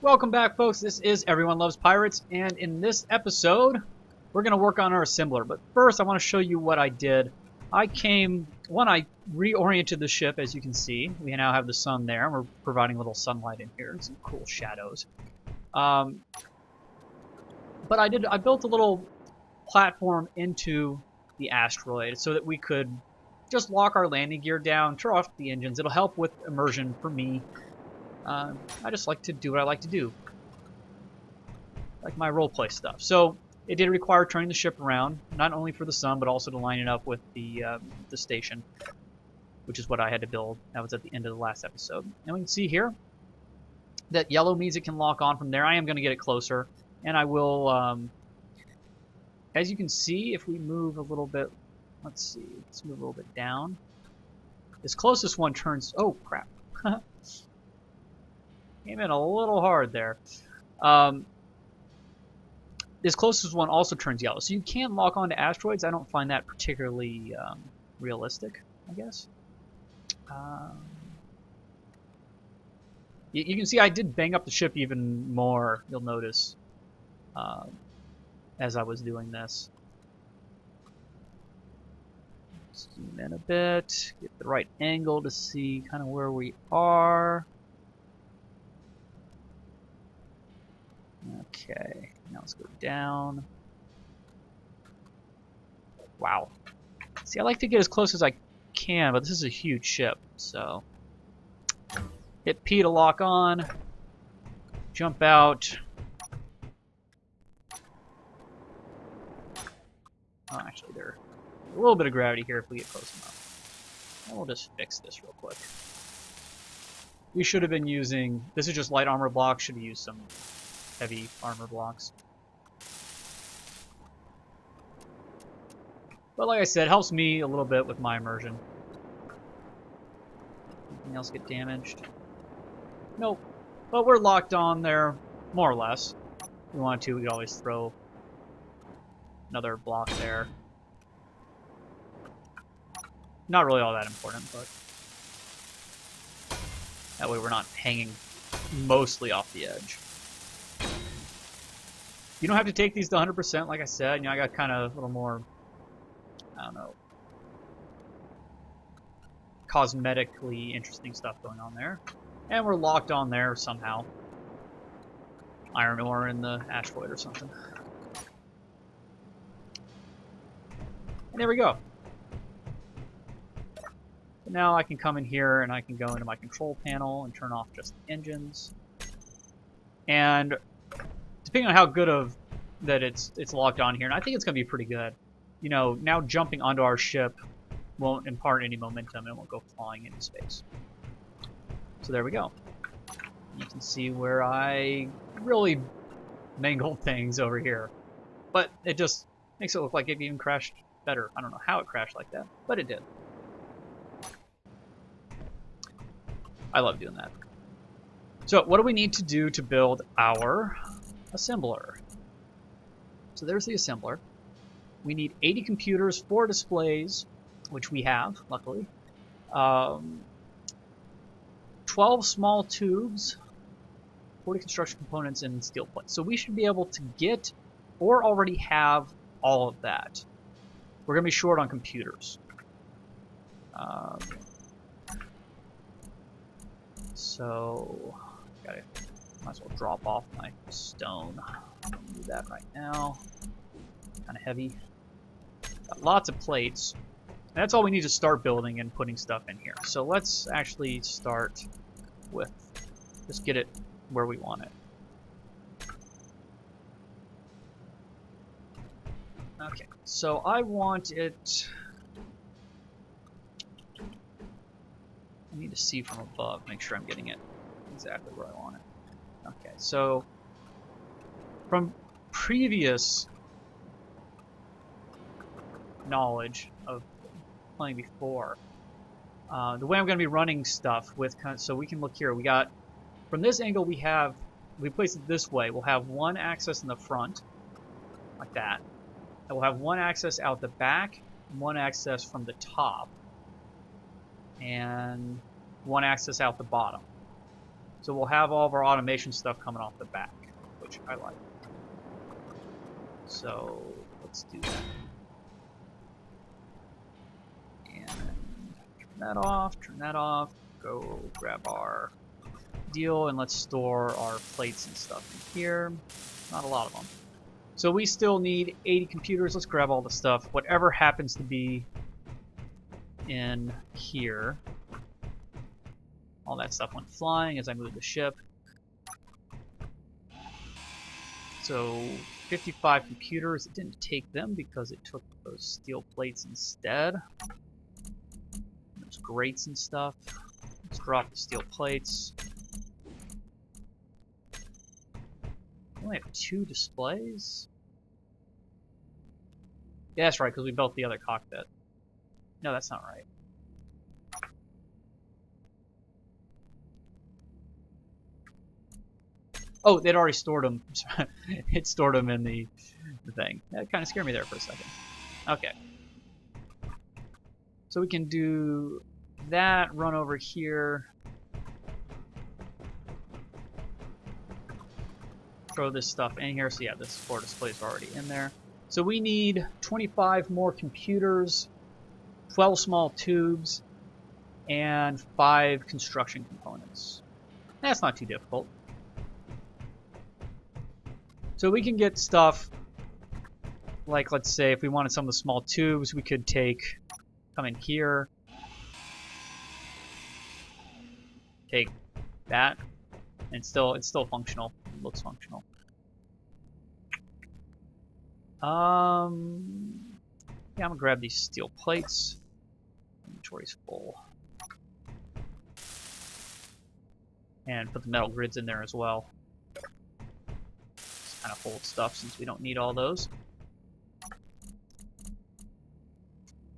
Welcome back, folks. This is Everyone Loves Pirates, and in this episode, we're going to work on our assembler. But first, I want to show you what I did. I reoriented the ship, as you can see. We now have the sun there, and we're providing a little sunlight in here, and some cool shadows. But I built a little platform into the asteroid so that we could just lock our landing gear down, turn off the engines. It'll help with immersion for me. I just like to do what I like to do. Like my roleplay stuff. So it did require turning the ship around, not only for the sun, but also to line it up with the station, which is what I had to build. That was at the end of the last episode. And we can see here that yellow means it can lock on from there. I am going to get it closer, and I will, as you can see, if we move a little bit, let's move a little bit down. This closest one turns, oh crap. Came in a little hard there. This closest one also turns yellow. So you can lock onto asteroids. I don't find that particularly realistic, I guess. You can see I did bang up the ship even more, you'll notice, as I was doing this. Zoom in a bit, get the right angle to see kind of where we are. Okay, now let's go down. Wow. See, I like to get as close as I can, but this is a huge ship, so. Hit P to lock on. Jump out. Oh, actually, there's a little bit of gravity here if we get close enough. And we'll just fix this real quick. We should have been using, this is just light armor blocks, should have used some heavy armor blocks. But like I said, it helps me a little bit with my immersion. Anything else get damaged? Nope. But we're locked on there, more or less. If we wanted to, we could always throw another block there. Not really all that important, but that way we're not hanging mostly off the edge. You don't have to take these to 100%, like I said. You know, I got kind of a little more, I don't know, cosmetically interesting stuff going on there. And we're locked on there somehow. Iron ore in the asteroid or something. And there we go. So now I can come in here and I can go into my control panel and turn off just the engines. And depending on how good of that it's locked on here, and I think it's going to be pretty good. You know, now jumping onto our ship won't impart any momentum and won't go flying into space. So there we go. You can see where I really mangled things over here. But it just makes it look like it even crashed better. I don't know how it crashed like that, but it did. I love doing that. So what do we need to do to build our assembler? So there's the assembler. We need 80 computers, 4 displays, which we have, luckily. 12 small tubes, 40 construction components, and steel plates. So we should be able to get or already have all of that. We're going to be short on computers. So, might as well drop off my stone. Don't do that right now. Kind of heavy. Got lots of plates. And that's all we need to start building and putting stuff in here. So let's actually start with, just get it where we want it. Okay, so I want it, I need to see from above, make sure I'm getting it exactly where I want it. Okay, so from previous knowledge of playing before, the way I'm going to be running stuff with, so we can look here, we got, from this angle we place it this way, we'll have one axis in the front, like that, and we'll have one axis out the back, one axis from the top, and one axis out the bottom. So we'll have all of our automation stuff coming off the back, which I like. So let's do that. And turn that off, turn that off. Go grab our deal, and let's store our plates and stuff in here. Not a lot of them. So we still need 80 computers. Let's grab all the stuff. Whatever happens to be in here. All that stuff went flying as I moved the ship. So 55 computers. It didn't take them because it took those steel plates instead. There's grates and stuff. Let's drop the steel plates. We only have 2 displays. Yeah, that's right, because we built the other cockpit. No, that's not right. Oh, they'd already stored them. It stored them in the thing. That kind of scared me there for a second. Okay. So we can do that, run over here. Throw this stuff in here. So yeah, this 4 displays are already in there. So we need 25 more computers, 12 small tubes, and 5 construction components. That's not too difficult. So we can get stuff like, let's say, if we wanted some of the small tubes, we could come in here, take that, and it's still functional. It looks functional. Yeah, I'm gonna grab these steel plates. Inventory's full. And put the metal grids in there as well. Just kind of hold stuff since we don't need all those.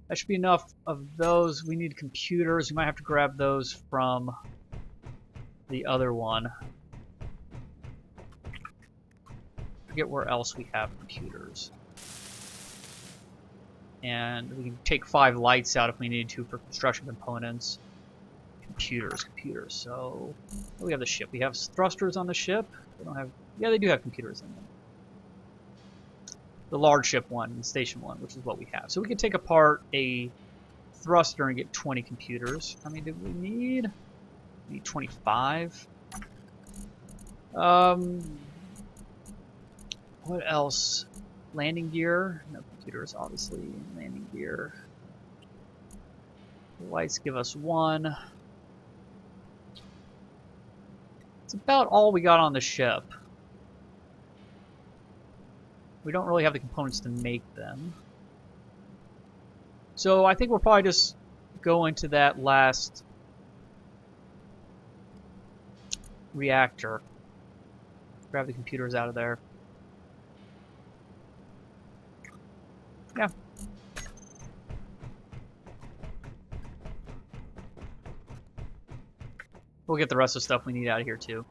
That should be enough of those. We need computers. We might have to grab those from the other one. Forget where else we have computers. And we can take 5 lights out if we need to for construction components. Computers. So we have the ship. We have thrusters on the ship. They don't have. Yeah, they do have computers in them. The large ship one, the station one, which is what we have. So we can take apart a thruster and get 20 computers. How many do we need? We need 25. What else? Landing gear. No computers, obviously. Landing gear. The lights give us 1. It's about all we got on the ship. We don't really have the components to make them. So I think we'll probably just go into that last reactor. Grab the computers out of there. Yeah. We'll get the rest of the stuff we need out of here too.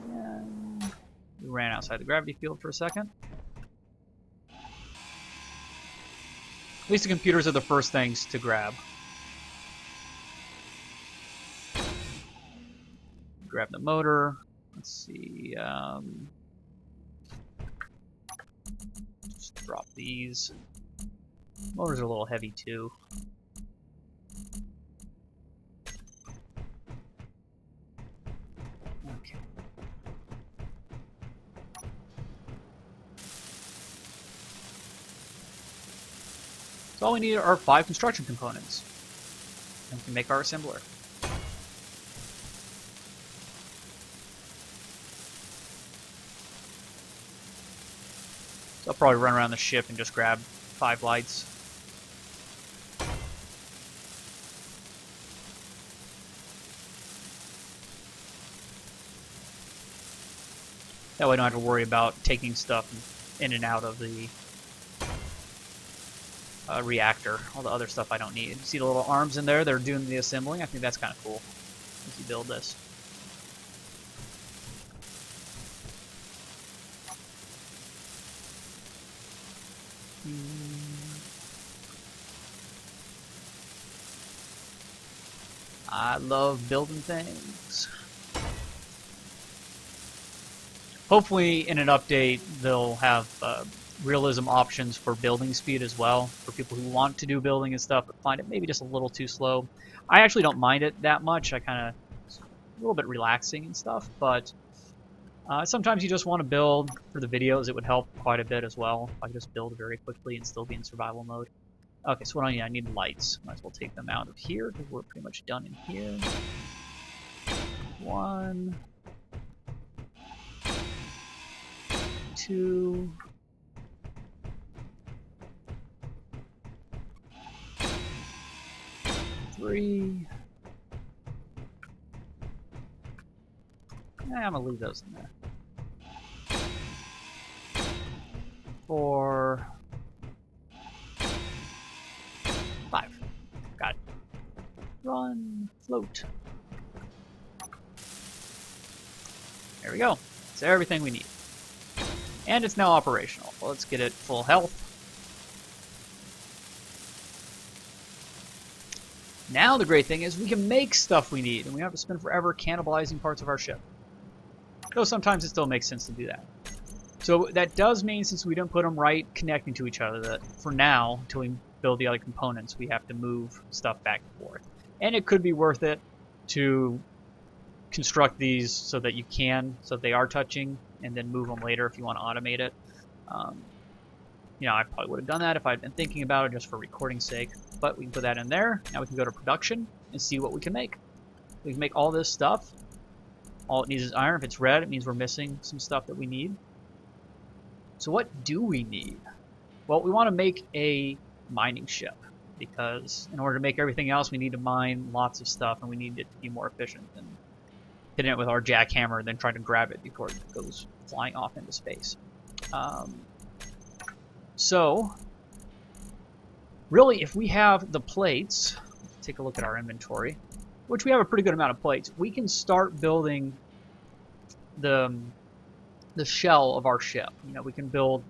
And we ran outside the gravity field for a second. At least the computers are the first things to grab. Grab the motor. Let's see. Just drop these. Motors are a little heavy too. Okay. So all we need are 5 construction components. And we can make our assembler. So I'll probably run around the ship and just grab 5 lights. That way I don't have to worry about taking stuff in and out of the reactor. All the other stuff I don't need. See the little arms in there? They're doing the assembling. I think that's kind of cool as you build this. I love building things. Hopefully in an update they'll have realism options for building speed as well, for people who want to do building and stuff but find it maybe just a little too slow. I actually don't mind it that much. I kind of, it's a little bit relaxing and stuff, but sometimes you just want to build for the videos. It would help quite a bit as well if I could just build very quickly and still be in survival mode. Okay, so what do I need? I need lights. Might as well take them out of here because we're pretty much done in here. 1, 2, 3. I'm gonna leave those in there. 4, 5. Got it. Run, float. There we go. That's everything we need. And it's now operational. Well, let's get it full health. Now the great thing is we can make stuff we need, and we don't have to spend forever cannibalizing parts of our ship. Though sometimes it still makes sense to do that. So that does mean, since we don't put them right connecting to each other, that for now, until we build the other components, we have to move stuff back and forth. And it could be worth it to construct these so that you can, so that they are touching, and then move them later if you want to automate it. You know, I probably would have done that if I'd been thinking about it just for recording's sake. But we can put that in there. Now we can go to production and see what we can make. We can make all this stuff. All it needs is iron. If it's red, it means we're missing some stuff that we need. So what do we need? Well, we want to make a mining ship, because in order to make everything else, we need to mine lots of stuff, and we need it to be more efficient than hitting it with our jackhammer and then trying to grab it before it goes flying off into space. So, really, if we have the plates, take a look at our inventory, which we have a pretty good amount of plates, we can start building the shell of our ship. You know, we can build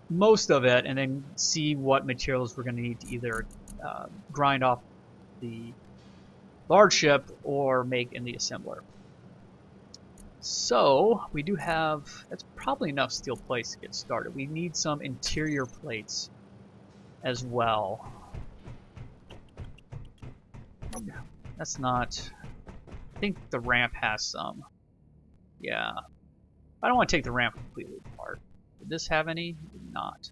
most of it and then see what materials we're going to need to either grind off the large ship or make in the assembler. So we do have, that's probably enough steel plates to get started. We need some interior plates as well. That's not, I think the ramp has some. Yeah. I don't want to take the ramp completely apart. Did this have any? It did not.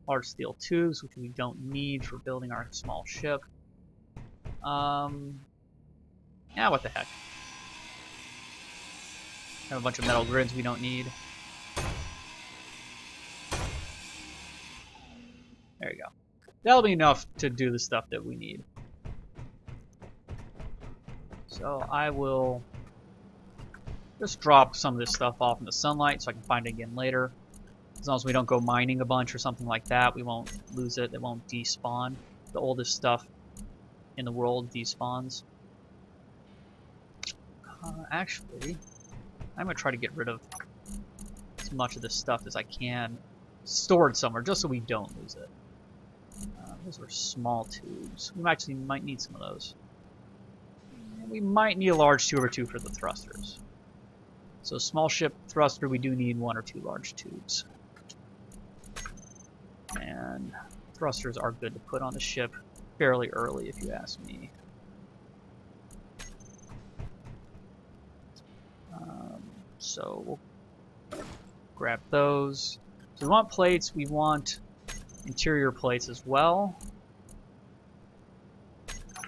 Large steel tubes, which we don't need for building our small ship. Yeah, what the heck. Have a bunch of metal grids we don't need. There you go. That'll be enough to do the stuff that we need. So I will just drop some of this stuff off in the sunlight so I can find it again later. As long as we don't go mining a bunch or something like that, we won't lose it. It won't despawn. The oldest stuff in the world despawns. Actually, I'm going to try to get rid of as much of this stuff as I can stored somewhere, just so we don't lose it. Those are small tubes. We actually might need some of those. We might need a large tube or two for the thrusters. So small ship thruster, we do need 1 or 2 large tubes. And thrusters are good to put on the ship fairly early, if you ask me. So we'll grab those. So we want plates, we want interior plates as well.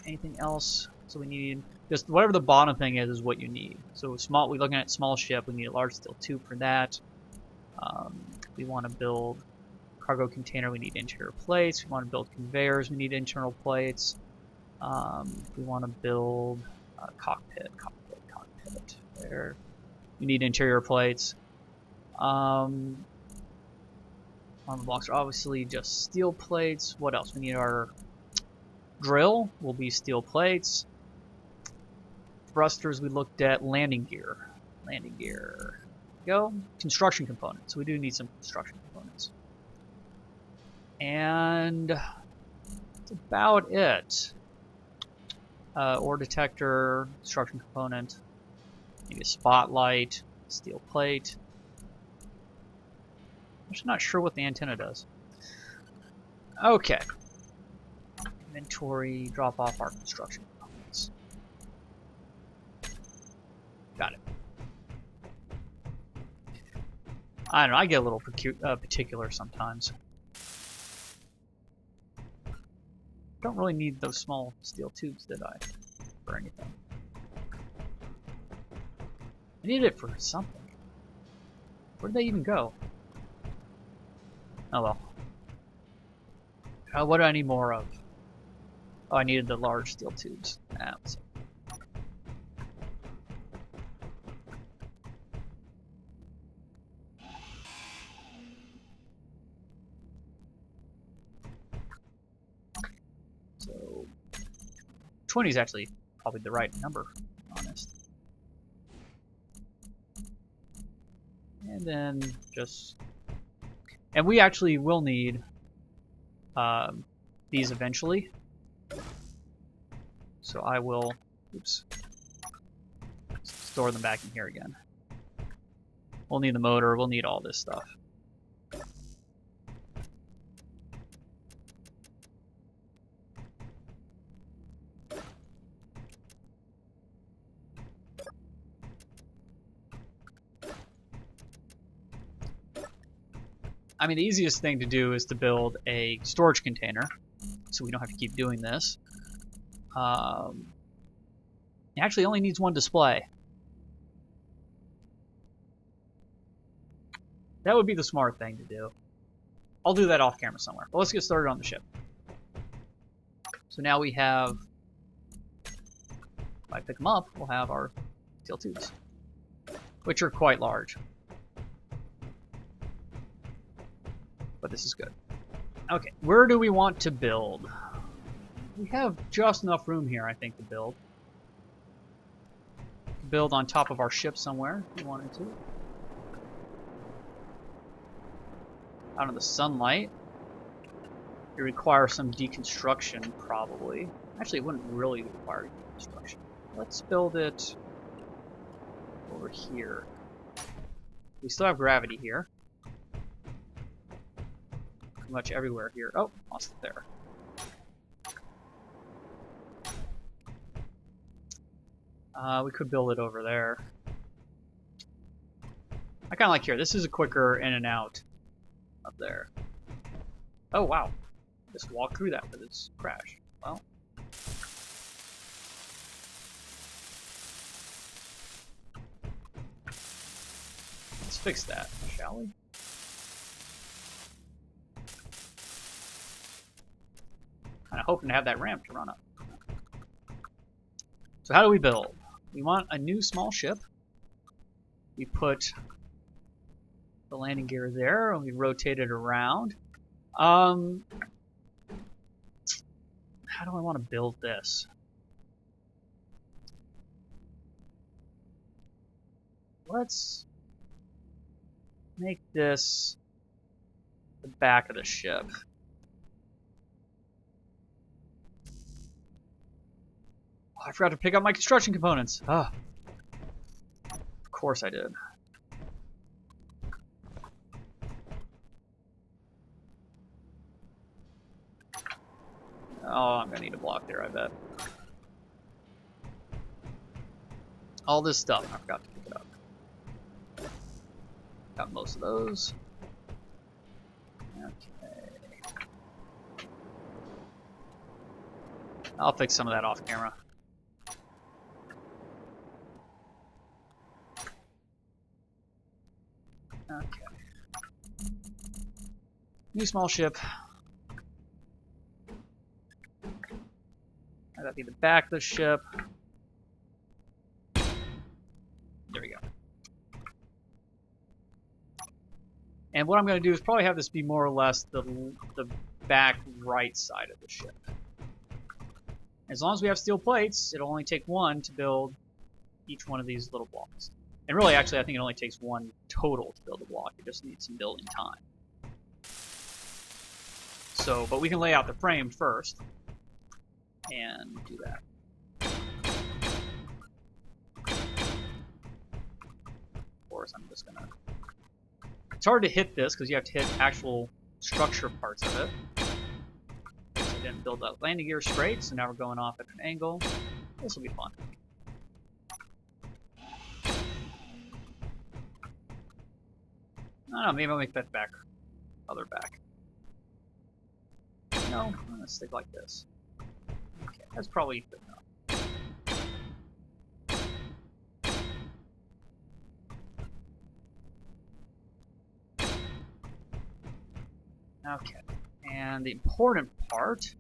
Anything else? So we need just whatever the bottom thing is what you need. So small, we're looking at small ship, we need a large steel tube for that. We want to build cargo container, we need interior plates. We want to build conveyors, we need internal plates. We want to build cockpit. There. We need interior plates. Armor blocks are obviously just steel plates. What else? We need our drill will be steel plates. Thrusters we looked at. Landing gear. Go. Construction components. So we do need some construction components. And that's about it. Ore detector, construction component. Maybe a spotlight, steel plate. I'm just not sure what the antenna does. Okay. Inventory, drop off our construction components. Got it. I don't know, I get a little particular sometimes. Don't really need those small steel tubes, did I? For anything. I needed it for something. Where did they even go? Oh well. What do I need more of? Oh, I needed the large steel tubes. So 20 is actually probably the right number, to be honest. And then just... And we actually will need these eventually. So I will... Oops. Store them back in here again. We'll need the motor, we'll need all this stuff. I mean, the easiest thing to do is to build a storage container, so we don't have to keep doing this. It actually only needs one display. That would be the smart thing to do. I'll do that off camera somewhere. But let's get started on the ship. So now we have, if I pick them up, we'll have our steel tubes, which are quite large. But this is good. Okay, where do we want to build? We have just enough room here, I think, to build. Build on top of our ship somewhere, if we wanted to. Out in the sunlight. It requires some deconstruction, probably. Actually, it wouldn't really require deconstruction. Let's build it over here. We still have gravity here. Pretty much everywhere here. Oh, lost it there. We could build it over there. I kind of like here. This is a quicker in and out up there. Oh, wow. Just walk through that with its crash. Well. Let's fix that, shall we? Kind of hoping to have that ramp to run up. So how do we build? We want a new small ship. We put the landing gear there, and we rotate it around. How do I want to build this? Let's make this the back of the ship. Oh, I forgot to pick up my construction components. Ah, of course I did. Oh, I'm gonna need a block there, I bet. All this stuff, I forgot to pick it up. Got most of those. Okay. I'll fix some of that off camera. Okay. New small ship. That'd be the back of the ship. There we go. And what I'm going to do is probably have this be more or less the back right side of the ship. As long as we have steel plates, it'll only take one to build each one of these little blocks. And really, actually, I think it only takes one total to build a block. It just needs some building time. So, but we can lay out the frame first and do that. Of course, I'm just gonna It's hard to hit this because you have to hit actual structure parts of it. So I didn't build that landing gear straight, so now we're going off at an angle. This will be fun. I don't know, maybe I'll make that back. Other back. No, I'm gonna stick like this. Okay, that's probably good enough. Okay, and the important part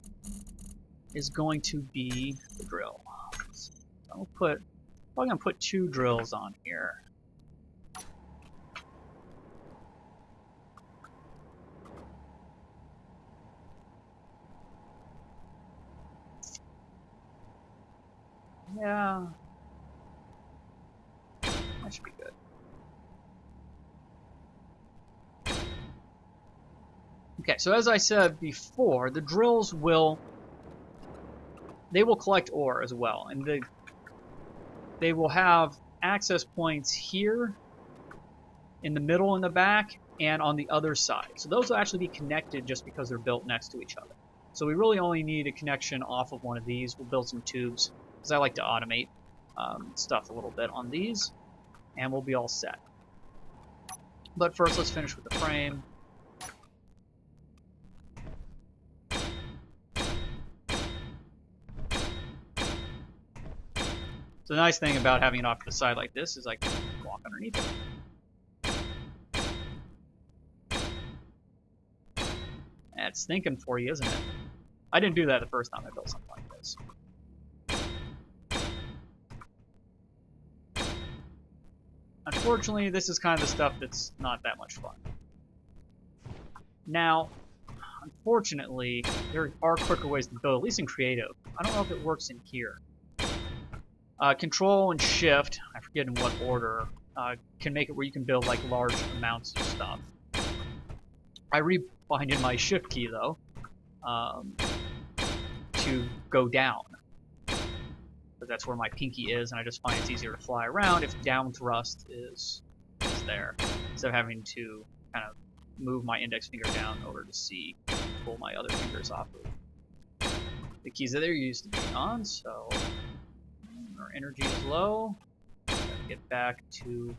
is going to be the drill. So I'm gonna put 2 drills on here. Yeah, that should be good. Okay, so as I said before, the drills will collect ore as well, and they will have access points here, in the middle in the back, and on the other side. So those will actually be connected just because they're built next to each other. So we really only need a connection off of one of these. We'll build some tubes, because I like to automate stuff a little bit on these, and we'll be all set. But first, let's finish with the frame. So the nice thing about having it off to the side like this is I can walk underneath it. That's thinking for you, isn't it? I didn't do that the first time I built something like this. Unfortunately, this is kind of the stuff that's not that much fun. Now, unfortunately, there are quicker ways to build, at least in creative. I don't know if it works in here. Control and Shift, I forget in what order, can make it where you can build like large amounts of stuff. I rebinded my Shift key though, to go down. But that's where my pinky is, and I just find it's easier to fly around if down thrust is there, instead of having to kind of move my index finger down in order to see, pull my other fingers off of the keys that they're used to being on. So our energy is low. Gotta get back to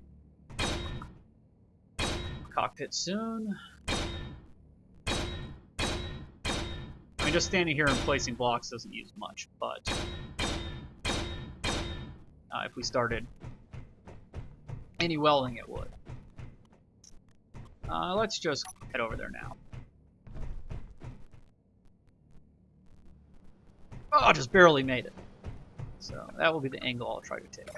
cockpit soon. I mean, just standing here and placing blocks doesn't use much, but if we started any welding, it would. Let's just head over there now. Oh, I just barely made it. So that will be the angle I'll try to take.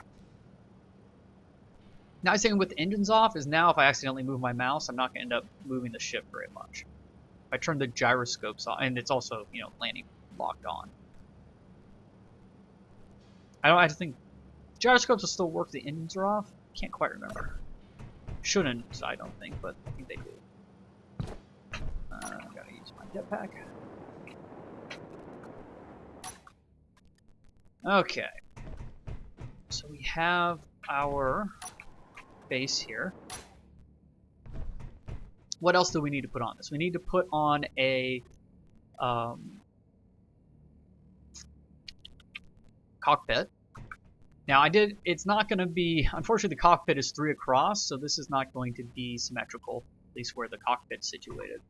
Nice thing with the engines off is now if I accidentally move my mouse, I'm not going to end up moving the ship very much. If I turn the gyroscopes on, and it's also, you know, landing locked on. I think gyroscopes will still work if the engines are off. Can't quite remember. Shouldn't, I don't think, but I think they do. Gotta use my jetpack. Okay. So we have our base here. What else do we need to put on this? We need to put on a cockpit. Now it's not going to be, unfortunately the cockpit is 3 across, so this is not going to be symmetrical, at least where the cockpit's situated.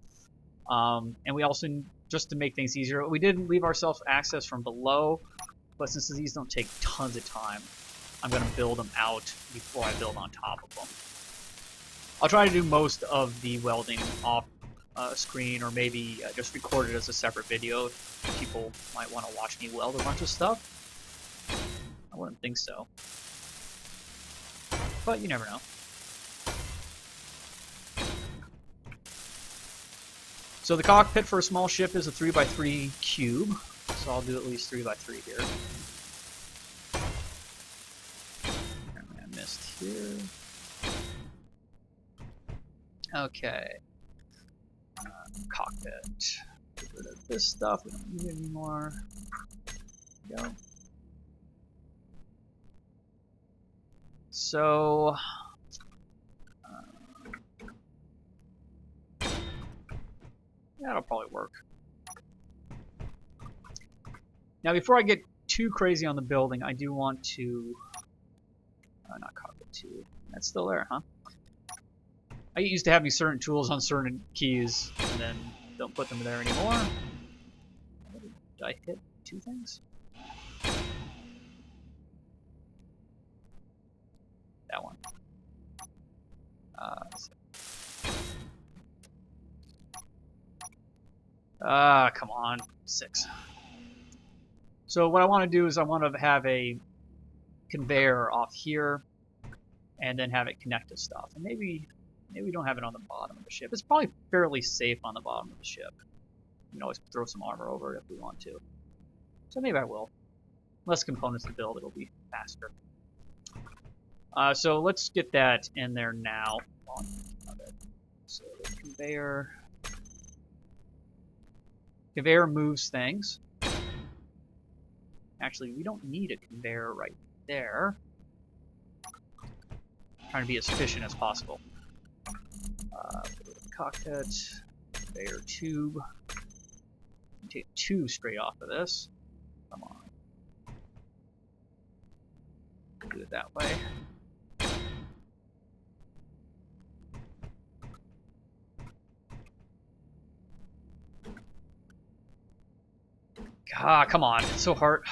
And we also, just to make things easier, we did leave ourselves access from below, but since these don't take tons of time, I'm going to build them out before I build on top of them. I'll try to do most of the welding off screen, or maybe just record it as a separate video. People might want to watch me weld a bunch of stuff. I wouldn't think so, but you never know. So the cockpit for a small ship is a 3x3 cube, so I'll do at least 3x3 here. I missed here. Okay. Cockpit. Get rid of this stuff, we don't need it anymore. There we go. So, That'll probably work. Now, before I get too crazy on the building, I do want to... not cockpit 2. That's still there, huh? I get used to having certain tools on certain keys, and then don't put them there anymore. Did I hit 2 things? That one. Come on. 6. So what I want to do is I want to have a conveyor off here, and then have it connect to stuff. And maybe we don't have it on the bottom of the ship. It's probably fairly safe on the bottom of the ship. You can always throw some armor over it if we want to. So maybe I will. Less components to build, it'll be faster. So let's get that in there now. So the conveyor moves things. Actually, we don't need a conveyor right there. Trying to be as efficient as possible. Cockpit, conveyor tube. Take 2 straight off of this. Come on. Do it that way. Ah, come on. It's so hard.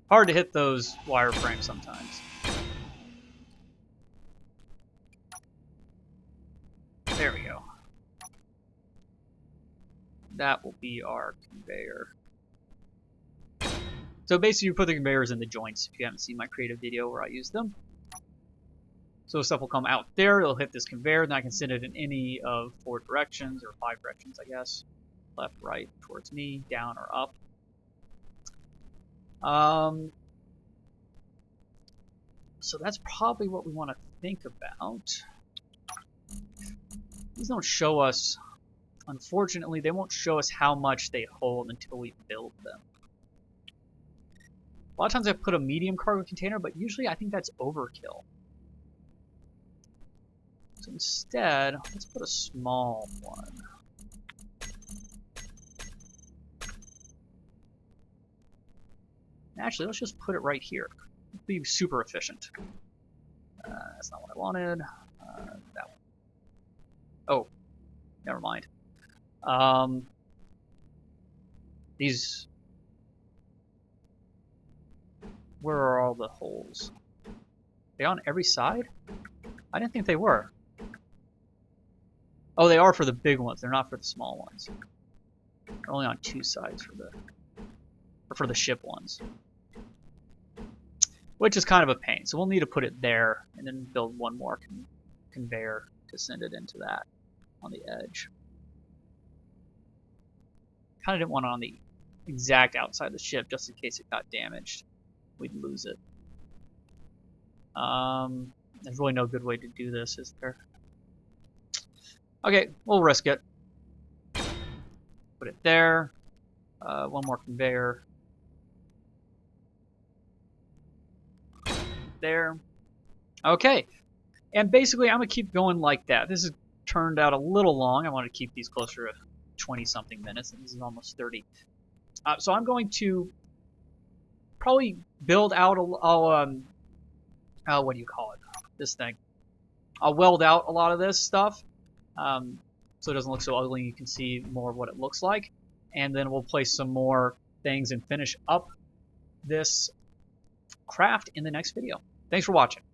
Hard to hit those wireframes sometimes. There we go. That will be our conveyor. So basically you put the conveyors in the joints if you haven't seen my creative video where I use them. So stuff will come out there, it'll hit this conveyor, and I can send it in any of 4 directions, or 5 directions I guess. Left, right, towards me, down, or up. So that's probably what we want to think about. These don't show us, unfortunately, they won't show us how much they hold until we build them. A lot of times I put a medium cargo container, but usually I think that's overkill. So instead, let's put a small one. Actually, let's just put it right here. It'll be super efficient. That's not what I wanted. That one. Oh, never mind. These... Where are all the holes? Are they on every side? I didn't think they were. Oh, they are for the big ones. They're not for the small ones. They're only on 2 sides for the ship ones. Which is kind of a pain. So we'll need to put it there and then build one more conveyor to send it into that on the edge. Kind of didn't want it on the exact outside of the ship just in case it got damaged. We'd lose it. There's really no good way to do this, is there? Okay, we'll risk it. Put it there. One more conveyor. There. Okay. And basically, I'm going to keep going like that. This has turned out a little long. I want to keep these closer to 20-something minutes, and this is almost 30. So I'm going to probably build out what do you call it? This thing. I'll weld out a lot of this stuff, so it doesn't look so ugly. You can see more of what it looks like, and then we'll place some more things and finish up this craft in the next video. Thanks for watching.